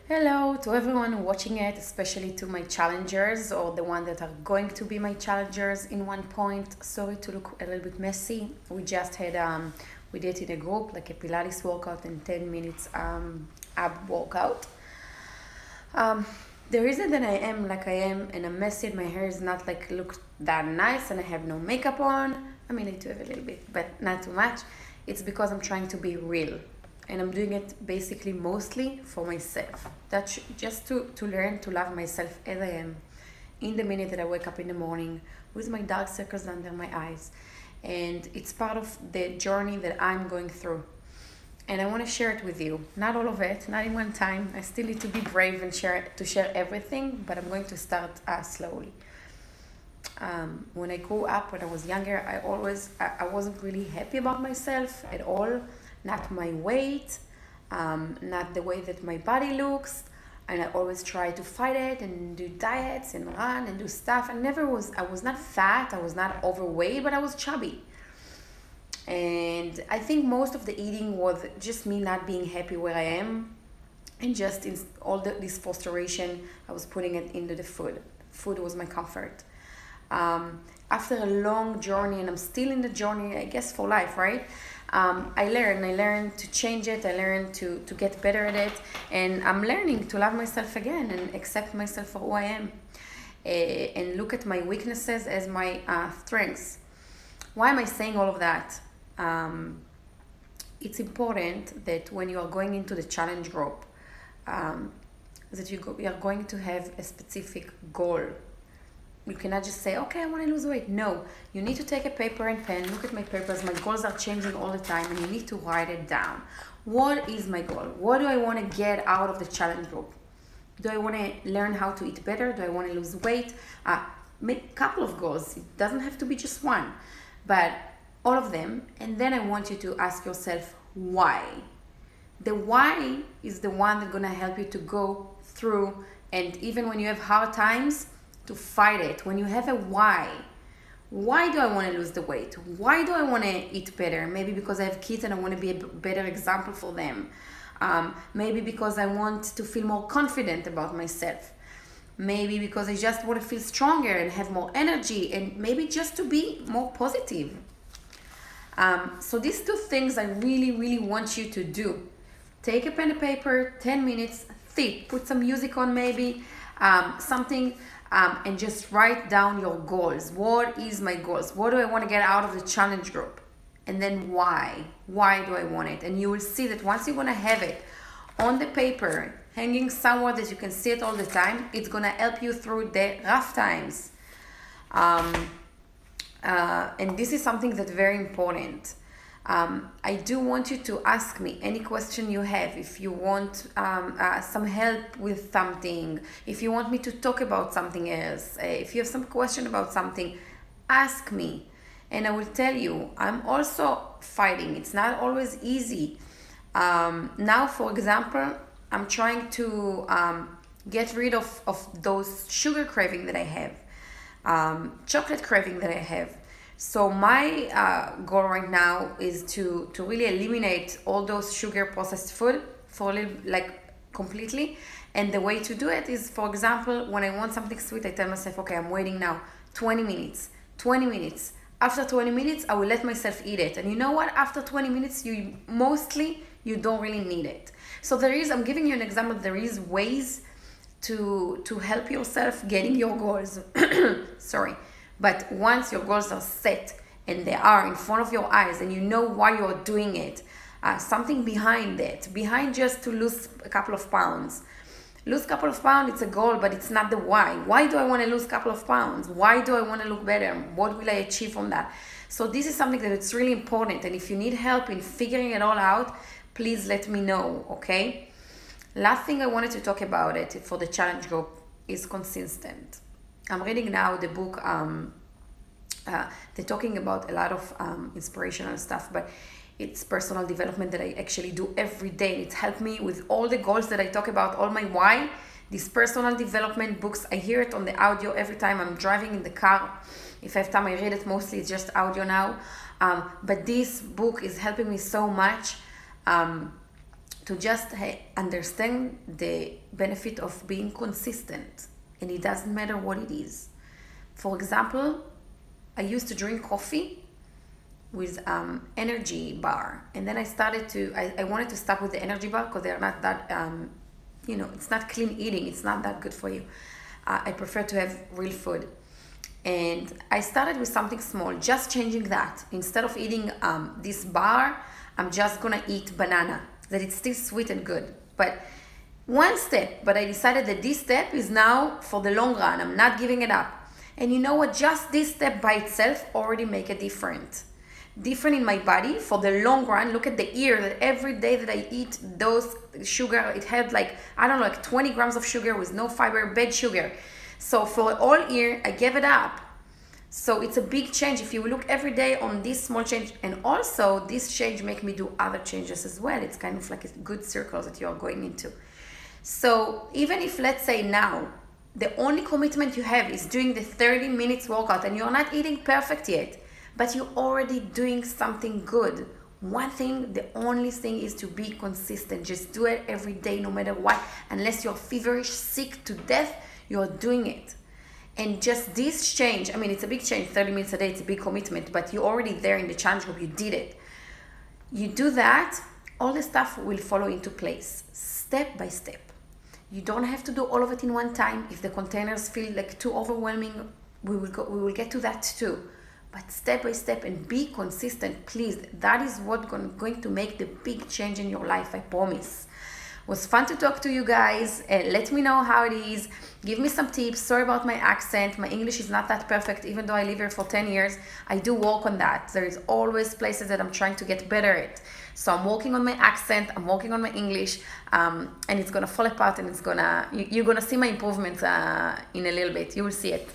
Hello to everyone watching it, especially to my challengers or the one that are going to be my challengers in one point. Sorry to look a little bit messy. We did in a group like a Pilates workout and 10 minutes ab workout. Um, the reason that I am like I am and I'm messy and my hair is not like look that nice and I have no makeup on. I mean, I do have a little bit, but not too much. It's because I'm trying to be real. And I'm doing it basically mostly for myself. That's just to learn to love myself as I am. In the minute that I wake up in the morning with my dark circles under my eyes. And it's part of the journey that I'm going through and I want to share it with you. Not all of it, not in one time. I still need to be brave and share everything, but I'm going to start slowly. When I grew up, when I was younger, I wasn't really happy about myself at all. Not my weight, not the way that my body looks, and I always try to fight it and do diets and run and do stuff. I was not fat, I was not overweight, but I was chubby. And I think most of the eating was just me not being happy where I am, and just in this frustration I was putting it into the food. Food was my comfort. After a long journey, and I'm still in the journey, I guess, for life, right? I learned to change it, I learned to get better at it, and I'm learning to love myself again and accept myself for who I am, and look at my weaknesses as my strengths. Why am I saying all of that? um, it's important that when you are going into the challenge group, um, that you are going to have a specific goal. You cannot just say, okay, I want to lose weight. No, you need to take a paper and pen, look at my papers. My goals are changing all the time, and you need to write it down. What is my goal? What do I want to get out of the challenge group? Do I want to learn how to eat better? Do I want to lose weight? Make a couple of goals. It doesn't have to be just one, but all of them. And then I want you to ask yourself why. The why is the one that's gonna help you to go through, and even when you have hard times, to fight it. When you have a why do I want to lose the weight? Why do I want to eat better? Maybe because I have kids and I want to be a better example for them. Maybe because I want to feel more confident about myself. Maybe because I just want to feel stronger and have more energy, and maybe just to be more positive. So these two things I really, really want you to do. Take a pen and paper, 10 minutes, think, put some music on maybe, something, and just write down your goals. What is my goals? What do I want to get out of the challenge group? And then why? Why do I want it? And you will see that once you're going to have it on the paper, hanging somewhere that you can see it all the time, it's going to help you through the rough times. And this is something that's very important. I do want you to ask me any question you have. If you want some help with something, if you want me to talk about something else, if you have some question about something, ask me. And I will tell you, I'm also fighting. It's not always easy. Now, for example, I'm trying to get rid of those sugar craving that I have, chocolate craving that I have. So my goal right now is to really eliminate all those sugar processed food for a little, like completely. And the way to do it is, for example, when I want something sweet, I tell myself, okay, I'm waiting now 20 minutes, 20 minutes. After 20 minutes, I will let myself eat it. And you know what? After 20 minutes, you don't really need it. So I'm giving you an example. There is ways to help yourself getting your goals. Sorry. But once your goals are set and they are in front of your eyes and you know why you're doing it, something behind it, behind just to lose a couple of pounds. Lose a couple of pounds, it's a goal, but it's not the why. Why do I want to lose a couple of pounds? Why do I want to look better? What will I achieve from that? So this is something that it's really important. And if you need help in figuring it all out, please let me know, okay? Last thing I wanted to talk about it for the challenge group is consistent. I'm reading now the book. They're talking about a lot of inspirational stuff, but it's personal development that I actually do every day. It's helped me with all the goals that I talk about, all my why. These personal development books, I hear it on the audio every time I'm driving in the car. If I have time, I read it. Mostly it's just audio now. But this book is helping me so much to just understand the benefit of being consistent, and it doesn't matter what it is. For example, I used to drink coffee with energy bar, and then I wanted to stop with the energy bar because they're not that it's not clean eating, it's not that good for you. I prefer to have real food. And I started with something small, just changing that. Instead of eating this bar, I'm just gonna eat banana, that it's still sweet and good. But one step, but I decided that this step is now for the long run. I'm not giving it up. And you know what? Just this step by itself already make a difference in my body for the long run. Look at the year that every day that I eat those sugar, it had like 20 grams of sugar with no fiber, bad sugar. So for all year, I gave it up. So it's a big change if you look every day on this small change. And also this change make me do other changes as well. It's kind of like a good circle that you're going into. So even if, let's say now, the only commitment you have is doing the 30 minutes workout and you're not eating perfect yet, but you're already doing something good. One thing, the only thing is to be consistent. Just do it every day, no matter what. Unless you're feverish, sick to death, you're doing it. And just this change, I mean, it's a big change. 30 minutes a day, it's a big commitment, but you're already there in the challenge group, you did it. You do that, all the stuff will follow into place, step by step. You don't have to do all of it in one time. If the containers feel like too overwhelming, we will get to that too. But step by step, and be consistent, please. That is what going to make the big change in your life, I promise. It was fun to talk to you guys. Let me know how it is. Give me some tips. Sorry about my accent. My English is not that perfect, even though I live here for 10 years. I do work on that. There is always places that I'm trying to get better at. So I'm working on my accent, I'm working on my English, and it's gonna fall apart, and you're gonna see my improvements in a little bit. You will see it.